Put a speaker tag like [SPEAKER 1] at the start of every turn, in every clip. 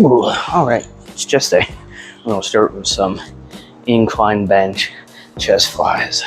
[SPEAKER 1] Ooh, all right, it's just a. I'm gonna start with some incline bench chest flies.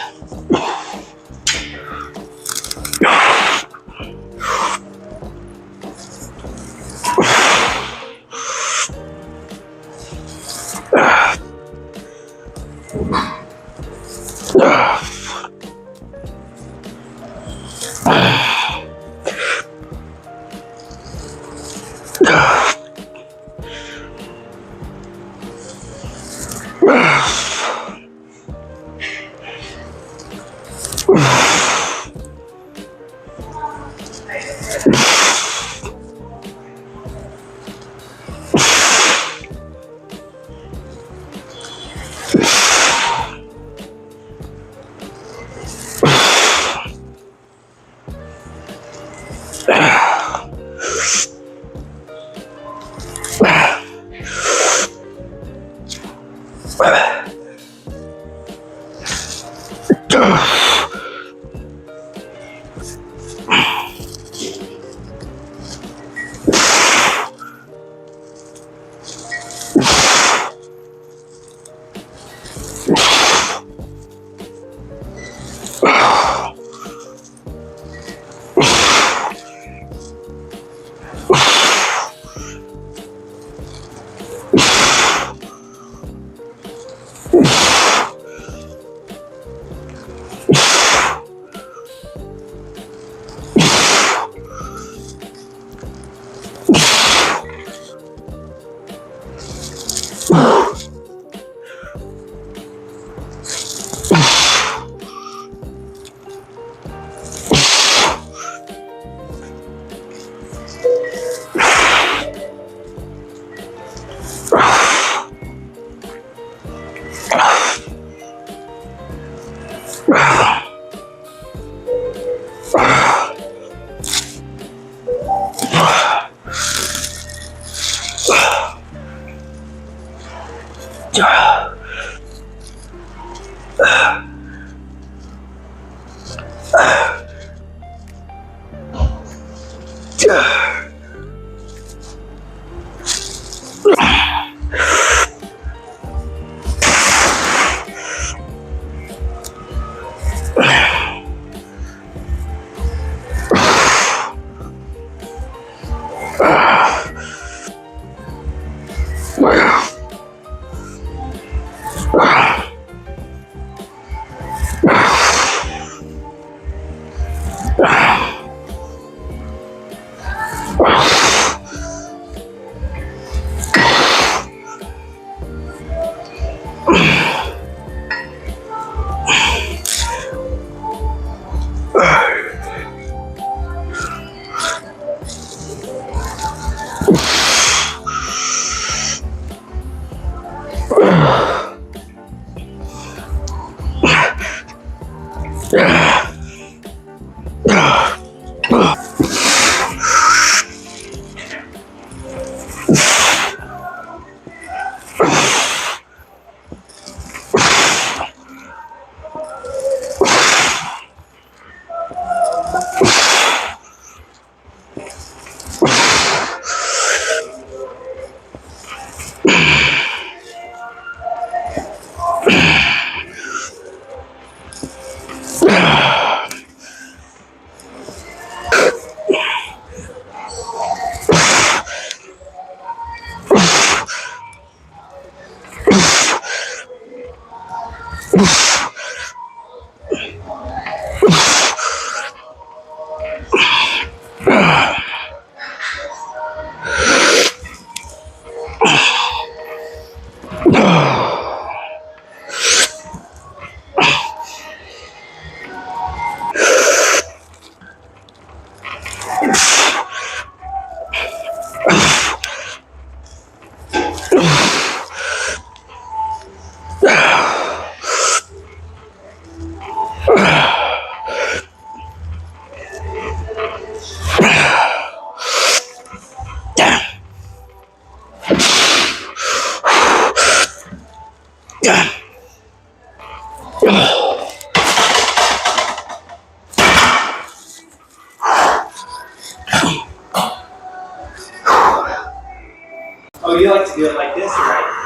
[SPEAKER 2] Oh, yeah. like to do it like this, right?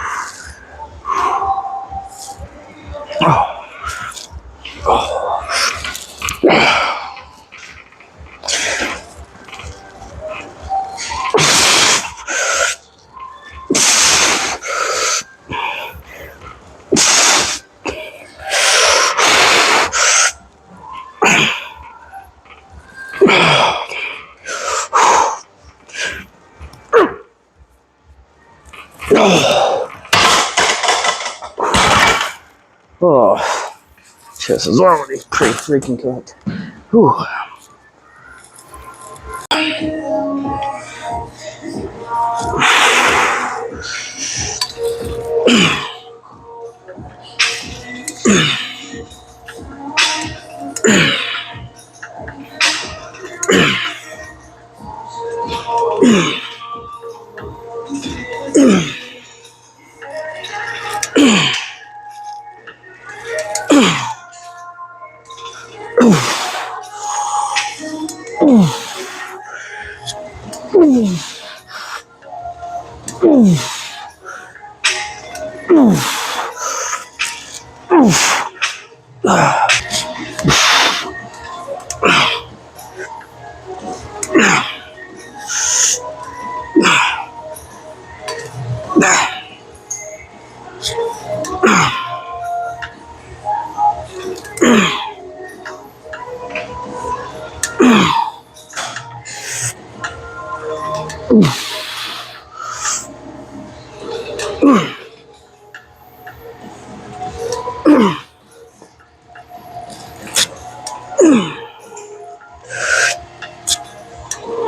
[SPEAKER 1] Oh, chest is already pretty freaking cooked. Whew.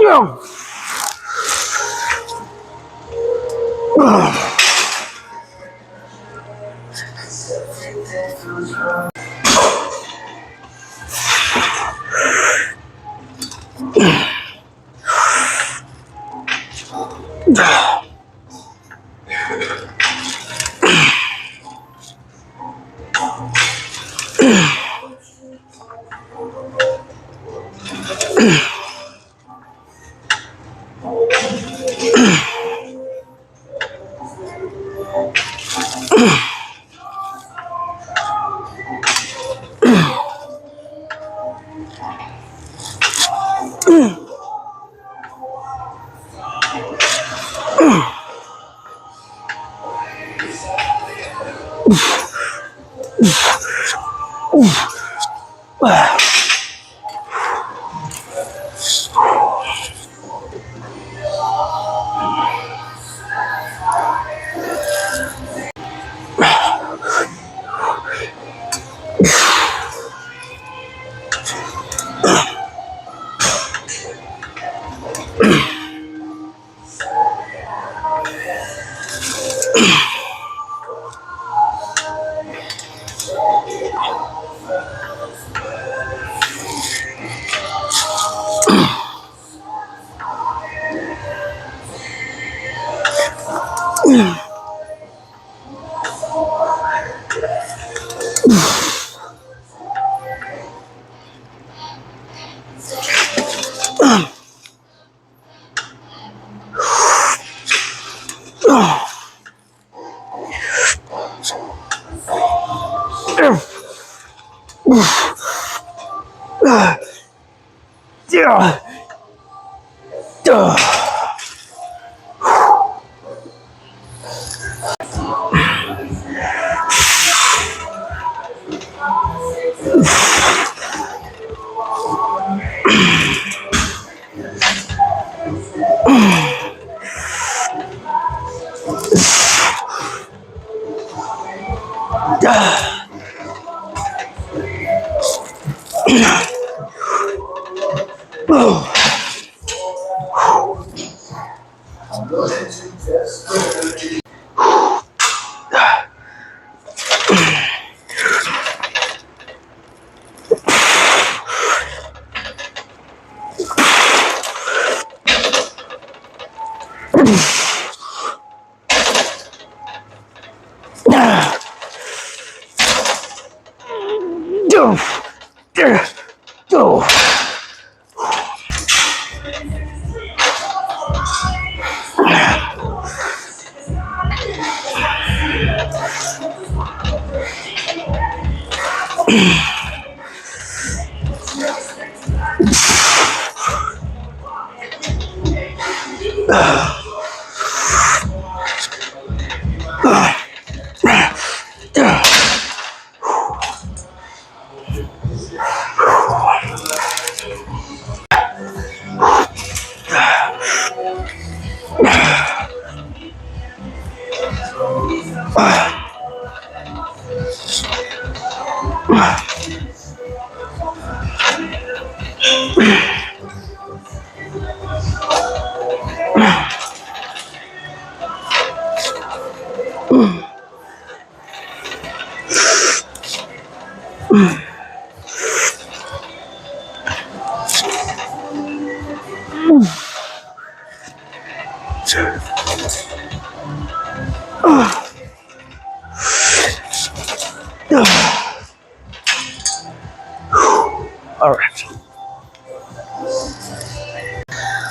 [SPEAKER 1] Go.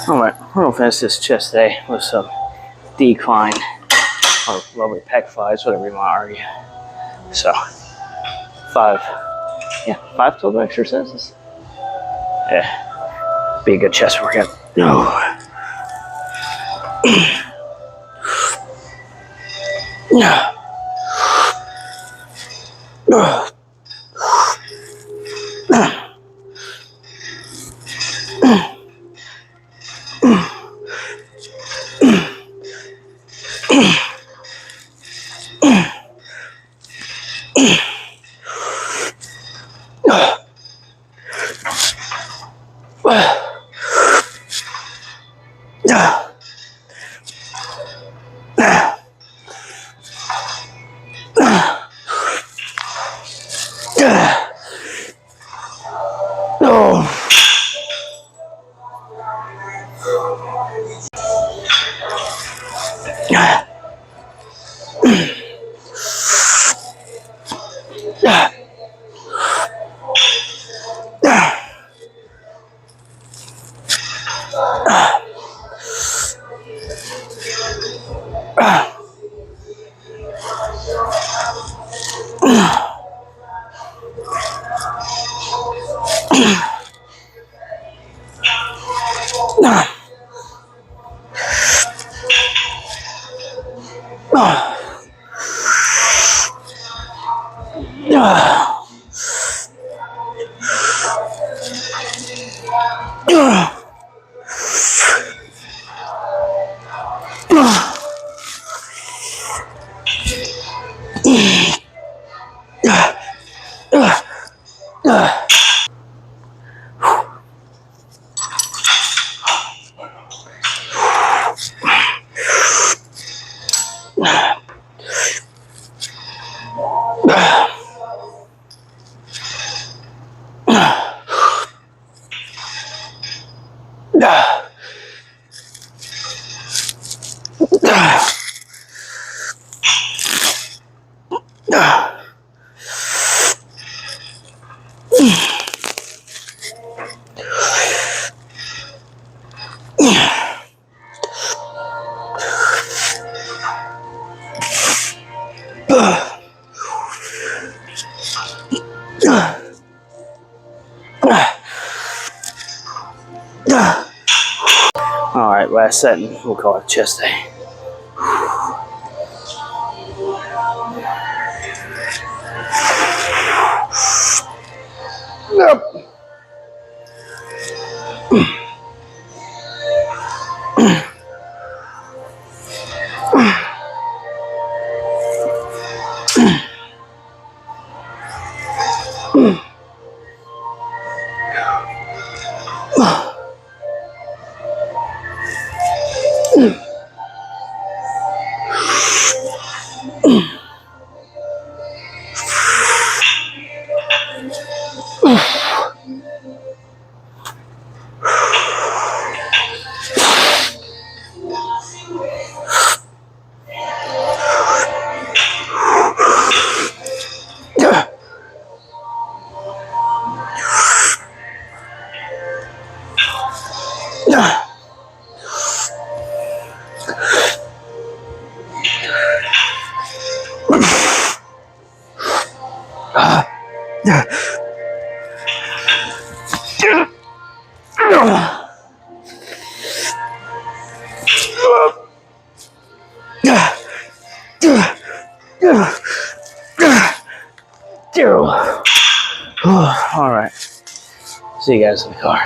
[SPEAKER 1] Alright, we're gonna finish this chest today with some decline or lower pec fives, whatever you want to argue. So, five total exercises. Yeah, be a good chest workout. No. Alright, last set, and we'll call it chest day. Yep. All right. See you guys in the car.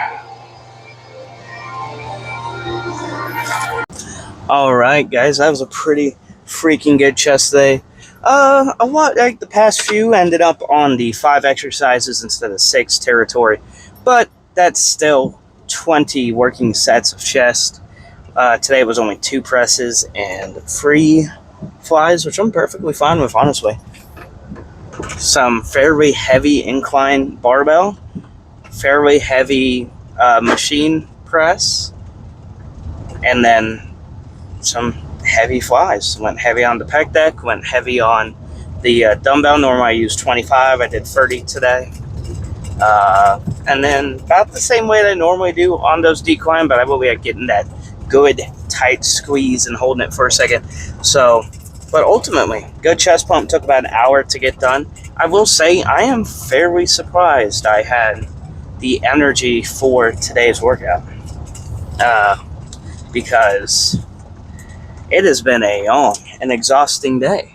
[SPEAKER 1] All right, guys. That was a pretty freaking good chest today. A lot like the past few ended up on the 5 exercises instead of 6 territory, but that's still 20 working sets of chest. Today was only 2 presses and 3 flies, which I'm perfectly fine with, honestly. Some fairly heavy incline barbell, fairly heavy machine press, and then some heavy flies. Went heavy on the pec deck, went heavy on the dumbbell. Normally I use 25, I did 30 today. And then about the same way that I normally do on those decline, but I will be getting that good tight squeeze and holding it for a second. So, but ultimately, good chest pump. Took about an hour to get done. I will say I am fairly surprised I had the energy for today's workout, because it has been a long and exhausting day.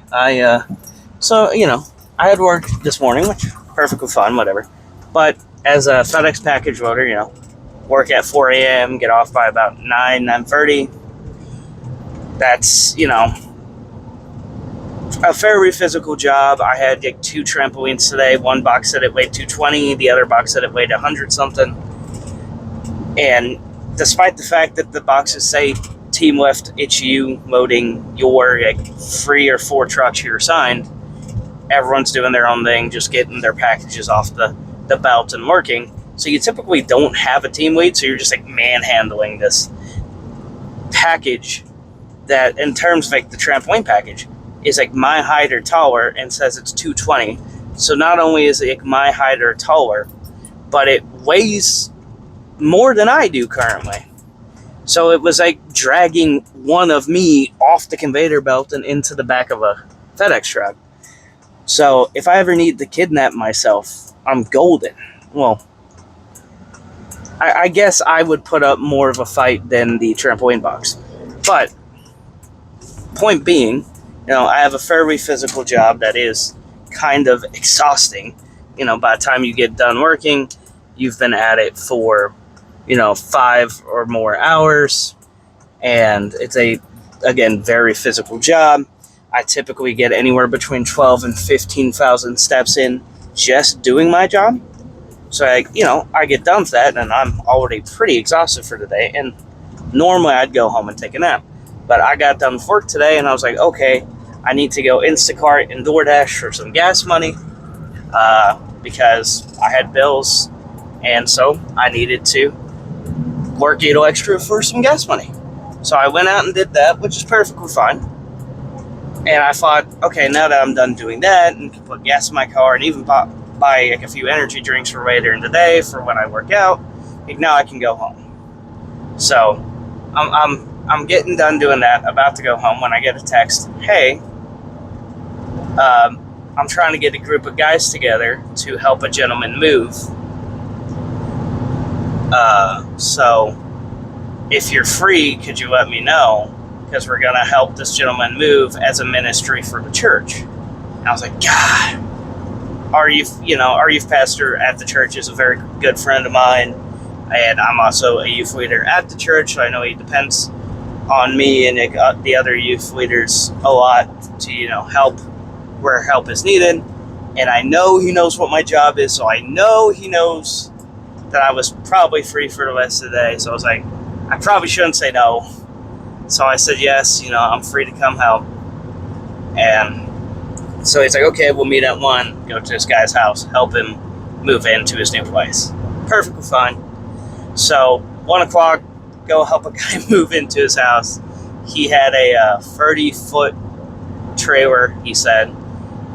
[SPEAKER 1] So, I had work this morning, which perfectly fine, whatever. But as a FedEx package loader, work at 4 a.m., get off by about 9:30. That's, a fairly physical job. I had 2 trampolines today. One box said it weighed 220, the other box said it weighed 100 something. And despite the fact that the boxes say team lift, it's you loading your 3 or 4 trucks you're assigned, everyone's doing their own thing, just getting their packages off the belt and working. So you typically don't have a team lead, so you're just manhandling this package that, in terms of the trampoline package, is my height or taller and says it's 220. So not only is it my height or taller, but it weighs more than I do currently. So it was dragging one of me off the conveyor belt and into the back of a FedEx truck. So if I ever need to kidnap myself, I'm golden. Well, I guess I would put up more of a fight than the trampoline box. But point being, I have a fairly physical job that is kind of exhausting. By the time you get done working, you've been at it for 5 or more hours, and it's again, very physical job. I typically get anywhere between 12 and 15,000 steps in just doing my job. So I get done with that and I'm already pretty exhausted for the day, and normally I'd go home and take a nap. But I got done with work today and I was like, okay, I need to go Instacart and DoorDash for some gas money, because I had bills, and so I needed to work a little extra for some gas money. So I went out and did that, which is perfectly fine. And I thought, okay, now that I'm done doing that and can put gas in my car and even buy a few energy drinks for later in the day for when I work out, now I can go home. So I'm getting done doing that, about to go home, when I get a text, hey, I'm trying to get a group of guys together to help a gentleman move. So if you're free, could you let me know? Because we're going to help this gentleman move as a ministry for the church. And I was like, God, our youth pastor at the church is a very good friend of mine. And I'm also a youth leader at the church. So I know he depends on me and the other youth leaders a lot to, help where help is needed. And I know he knows what my job is. So I know he knows that I was probably free for the rest of the day. So I was like, I probably shouldn't say no. So I said yes, I'm free to come help. And so he's like, okay, we'll meet at 1, go to this guy's house, help him move into his new place. Perfectly fine. So 1 o'clock, go help a guy move into his house. He had a 30-foot trailer, he said,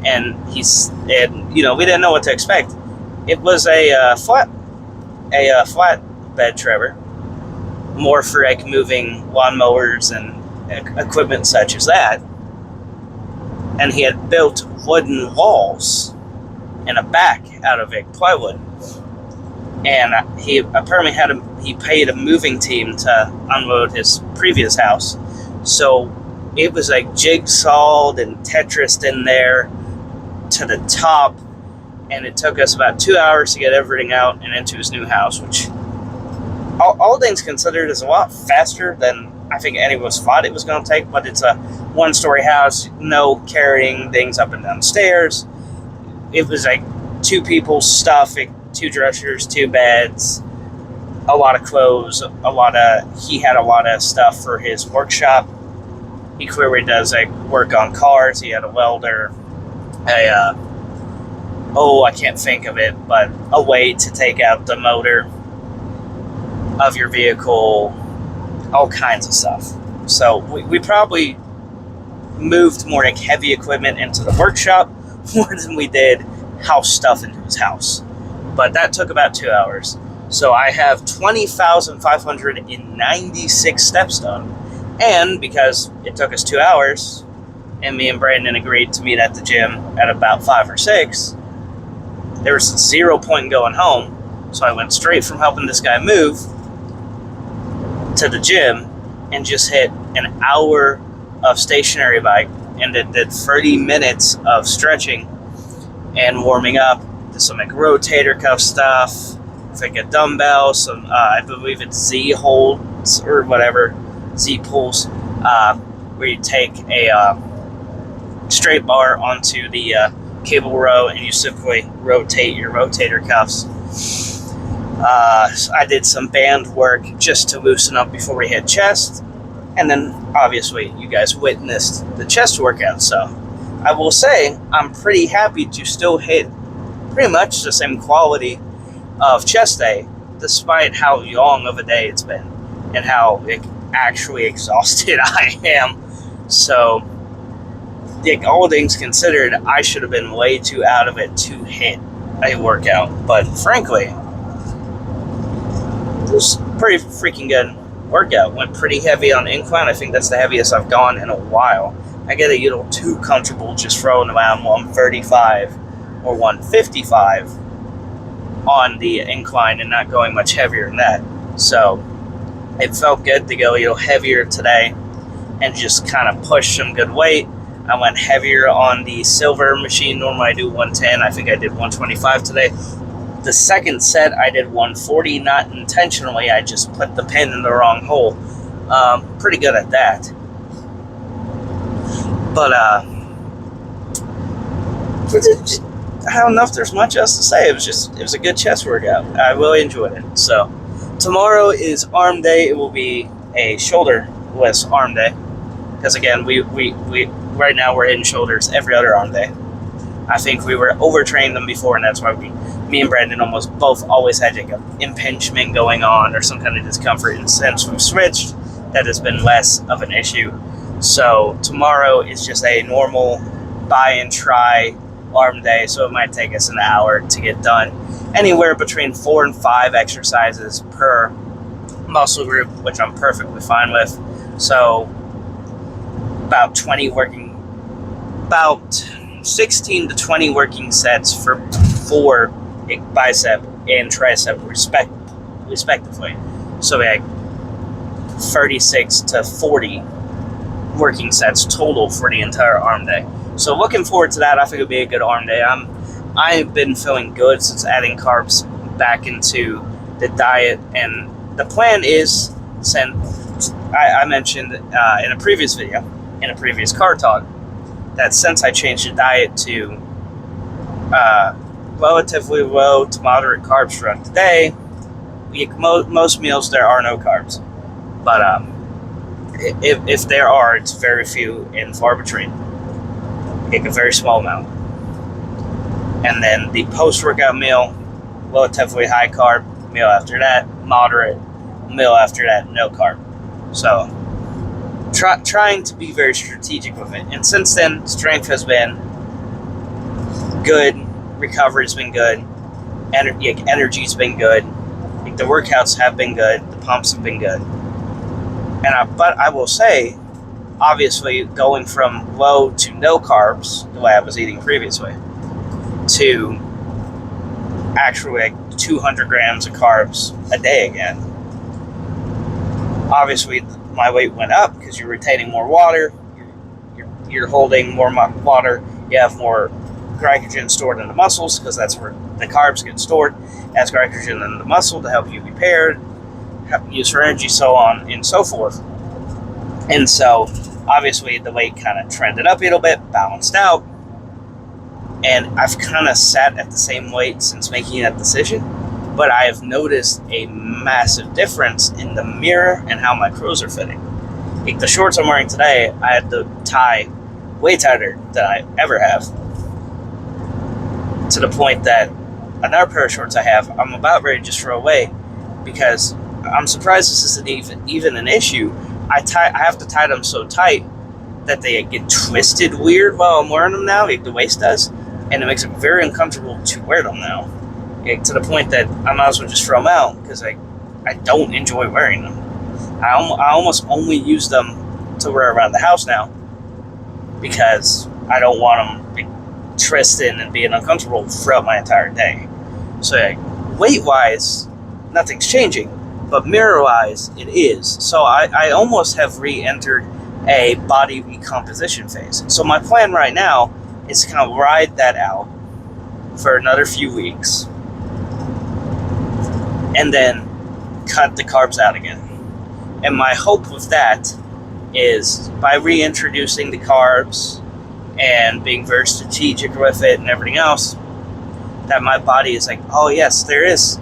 [SPEAKER 1] and we didn't know what to expect. It was a flat bed trailer, more for moving lawnmowers and equipment such as that. And he had built wooden walls in a back out of a plywood. And he apparently he paid a moving team to unload his previous house. So it was like jigsawed and Tetrised in there to the top. And it took us about 2 hours to get everything out and into his new house, which all things considered is a lot faster than I think any of us thought it was going to take. But it's a one-story house, no carrying things up and down stairs. It was like 2 people's stuff, 2 dressers, 2 beds, a lot of clothes, he had a lot of stuff for his workshop. He clearly does like work on cars. He had a welder, I can't think of it, but a way to take out the motor of your vehicle, all kinds of stuff. So we probably moved more like heavy equipment into the workshop more than we did house stuff into his house. But that took about 2 hours. So I have 20,596 steps done. And because it took us 2 hours, and me and Brandon agreed to meet at the gym at about 5 or 6, there was 0 point in going home. So I went straight from helping this guy move to the gym and just hit an hour of stationary bike, and then did 30 minutes of stretching and warming up. Did some like rotator cuff stuff, like a dumbbell, some I believe it's Z holds or whatever, Z pulls, where you take a straight bar onto the cable row and you simply rotate your rotator cuffs. I did some band work just to loosen up before we hit chest, and then obviously you guys witnessed the chest workout. So I will say I'm pretty happy to still hit pretty much the same quality of chest day, despite how long of a day it's been and how actually exhausted I am. So, all things considered, I should have been way too out of it to hit a workout. But frankly, it was pretty freaking good workout. Went pretty heavy on incline. I think that's the heaviest I've gone in a while. I get a little too comfortable just throwing around 135 or 155 on the incline and not going much heavier than that. So it felt good to go a little heavier today and just kind of push some good weight. I went heavier on the silver machine. Normally I do 110. I think I did 125 today. The second set I did 140, not intentionally. I just put the pin in the wrong hole. Pretty good at that. But I don't know if there's much else to say. It was a good chest workout. I really enjoyed it. So tomorrow is arm day. It will be a shoulderless arm day, because again, we right now we're hitting shoulders every other arm day. I think we were overtraining them before, and that's why me and Brandon almost both always had like an impingement going on or some kind of discomfort. And since we've switched, that has been less of an issue. So tomorrow is just a normal buy and try arm day, so it might take us an hour to get done. Anywhere between 4 and 5 exercises per muscle group, which I'm perfectly fine with. So about 16 to 20 working sets for bicep and tricep respectively. So we had 36 to 40 working sets total for the entire arm day. So looking forward to that. I think it'll be a good arm day. I've been feeling good since adding carbs back into the diet, and the plan is, since I mentioned in a previous video, in a previous car talk, that since I changed the diet to relatively low to moderate carbs throughout the day, most meals there are no carbs. But if there are, it's very few and far between. Take a very small amount. And then the post-workout meal, relatively high carb, meal after that, moderate, meal after that, no carb. So trying to be very strategic with it. And since then, strength has been good, recovery's been good, energy's been good, the workouts have been good, the pumps have been good. But I will say, obviously, going from low to no carbs, the way I was eating previously, to actually like 200 grams of carbs a day again. Obviously, my weight went up because you're retaining more water, you're holding more water, you have more glycogen stored in the muscles because that's where the carbs get stored as glycogen in the muscle to help you repair, use for energy, so on and so forth. And so, obviously, the weight kind of trended up a little bit, balanced out, and I've kind of sat at the same weight since making that decision, but I have noticed a massive difference in the mirror and how my clothes are fitting. Like the shorts I'm wearing today, I had to tie way tighter than I ever have, to the point that another pair of shorts I have, I'm about ready to just throw away because I'm surprised this isn't even an issue. I have to tie them so tight that they get twisted weird while I'm wearing them now, like the waist does, and it makes it very uncomfortable to wear them now. Like, to the point that I might as well just throw them out because I don't enjoy wearing them. I almost only use them to wear around the house now because I don't want them twisting and being uncomfortable throughout my entire day. So like, weight-wise, nothing's changing, but mirror-wise, it is. So I almost have re-entered a body recomposition phase. So my plan right now is to kind of ride that out for another few weeks and then cut the carbs out again. And my hope with that is by reintroducing the carbs and being very strategic with it and everything else, that my body is like, oh yes, there is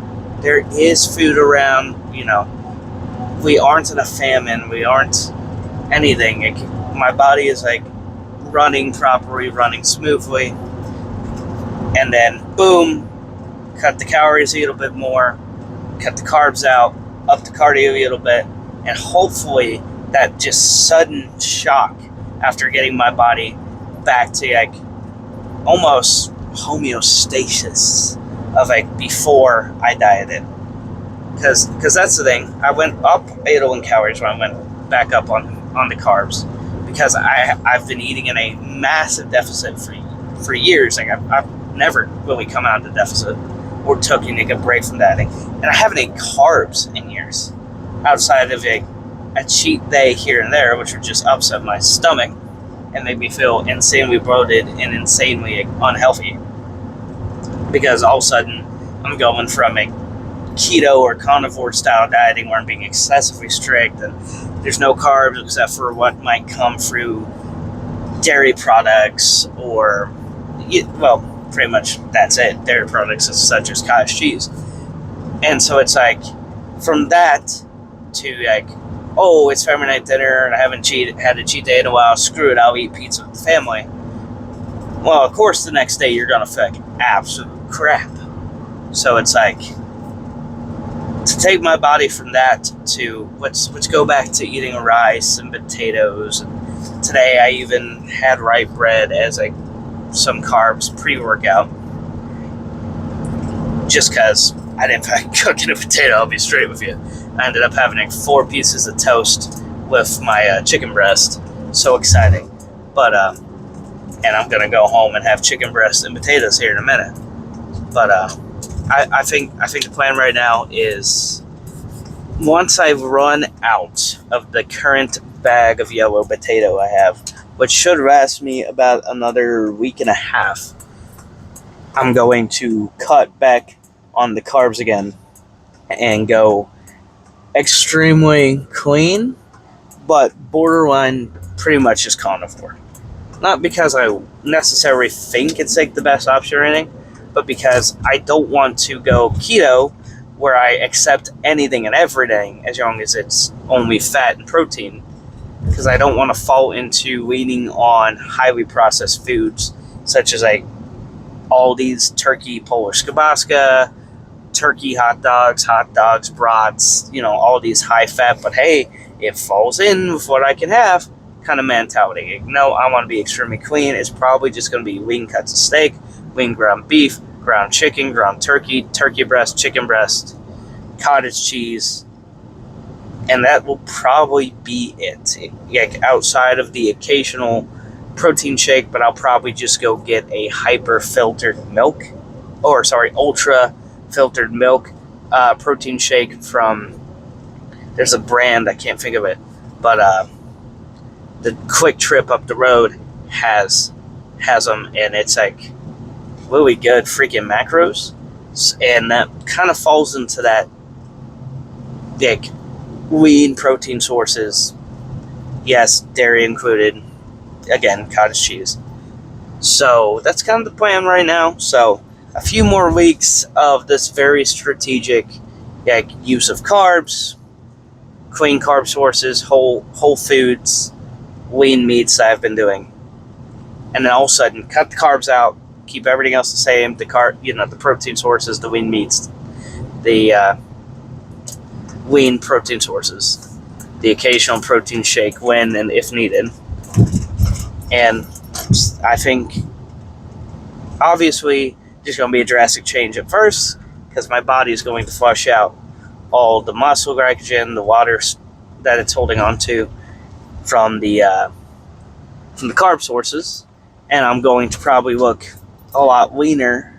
[SPEAKER 1] food around, we aren't in a famine, we aren't anything. My body is like running properly, running smoothly, and then boom, cut the calories a little bit more, cut the carbs out, up the cardio a little bit, and hopefully that just sudden shock after getting my body back to like almost homeostasis of like before I dieted. Because that's the thing. I went up a little in calories when I went back up on the carbs because I've been eating in a massive deficit for years. Like I've never really come out of the deficit or taking a break from that. And I haven't eaten carbs in years outside of a cheat day here and there, which would just upset my stomach and make me feel insanely bloated and insanely unhealthy. Because all of a sudden, I'm going from a keto or carnivore style dieting where I'm being excessively strict and there's no carbs except for what might come through dairy products or, well, pretty much that's it. Dairy products such as cottage cheese. And so it's like, from that to like, oh, it's family night dinner and I haven't had a cheat day in a while, screw it, I'll eat pizza with the family. Well, of course, the next day you're going to feel like absolute crap. So it's like, to take my body from that to let's go back to eating rice and potatoes. And today I even had rye bread as like some carbs pre-workout, just because I didn't feel like cooking a potato. I'll be straight with you. I ended up having like 4 pieces of toast with my chicken breast. So exciting. But and I'm gonna go home and have chicken breast and potatoes here in a minute. But I think the plan right now is once I've run out of the current bag of yellow potato I have, which should last me about another week and a half, I'm going to cut back on the carbs again and go extremely clean, but borderline pretty much just carnivore. Not because I necessarily think it's like the best option or anything, but because I don't want to go keto where I accept anything and everything as long as it's only fat and protein, because I don't want to fall into leaning on highly processed foods such as like Aldi's turkey Polish kielbasa, turkey hot dogs, brats, all these high fat, but hey, it falls in with what I can have kind of mentality. No, I want to be extremely clean. It's probably just going to be lean cuts of steak, lean ground beef, ground chicken, ground turkey, turkey breast, chicken breast, cottage cheese, and that will probably be it. Like outside of the occasional protein shake, but I'll probably just go get a hyper filtered milk, ultra filtered milk protein shake from, there's a brand, I can't think of it, but the Quick Trip up the road has them, and it's like really good freaking macros, and that kind of falls into that like lean protein sources. Yes, dairy included. Again, cottage cheese. So that's kind of the plan right now. So a few more weeks of this very strategic use of carbs, clean carb sources, whole foods, lean meats that I've been doing, and then all of a sudden cut the carbs out, keep everything else the same. The the protein sources, the lean meats, the lean protein sources, the occasional protein shake when and if needed. And I think, obviously, there's going to be a drastic change at first because my body is going to flush out all the muscle glycogen, the water that it's holding on to from the carb sources, and I'm going to probably look a lot leaner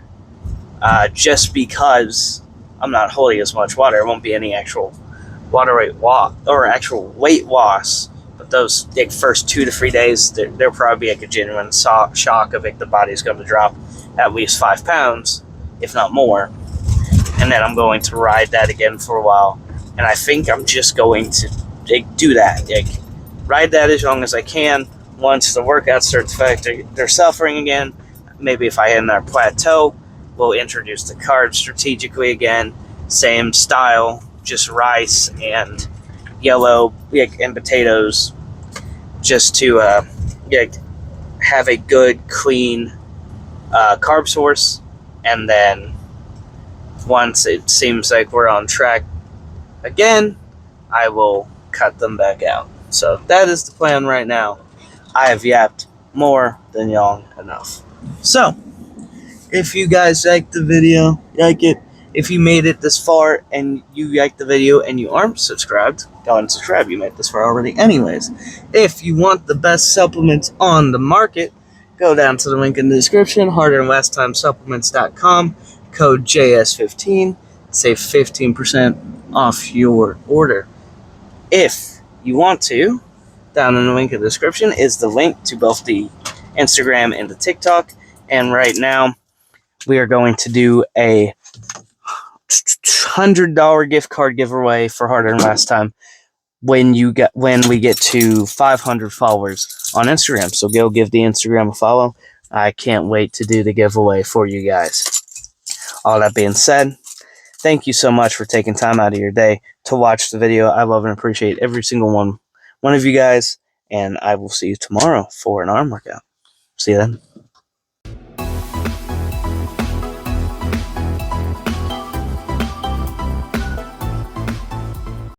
[SPEAKER 1] just because I'm not holding as much water. There won't be any actual water weight loss or actual weight loss. Those first 2 to 3 days, there'll probably be a genuine shock of the body's going to drop at least 5 pounds, if not more. And then I'm going to ride that again for a while. And I think I'm just going to do that. Ride that as long as I can. Once the workouts start to affect their suffering again, maybe if I hit another plateau, we'll introduce the carbs strategically again. Same style, just rice and yellow and potatoes, just to have a good clean carb source. And then once it seems like we're on track again, I will cut them back out. So that is the plan right now. I have yapped more than long enough. So if you guys like the video, like it. If you made it this far and you liked the video and you aren't subscribed, go and subscribe. You made it this far already anyways. If you want the best supplements on the market, go down to the link in the description, harderandlasttimesupplements.com, code JS15, save 15% off your order. If you want to, down in the link in the description is the link to both the Instagram and the TikTok. And right now, we are going to do a $100 gift card giveaway for Harder Than Last Time when we get to 500 followers on Instagram. So go give the Instagram a follow. I can't wait to do the giveaway for you guys. All that being said, thank you so much for taking time out of your day to watch the video. I love and appreciate every single one of you guys, and I will see you tomorrow for an arm workout. See you then.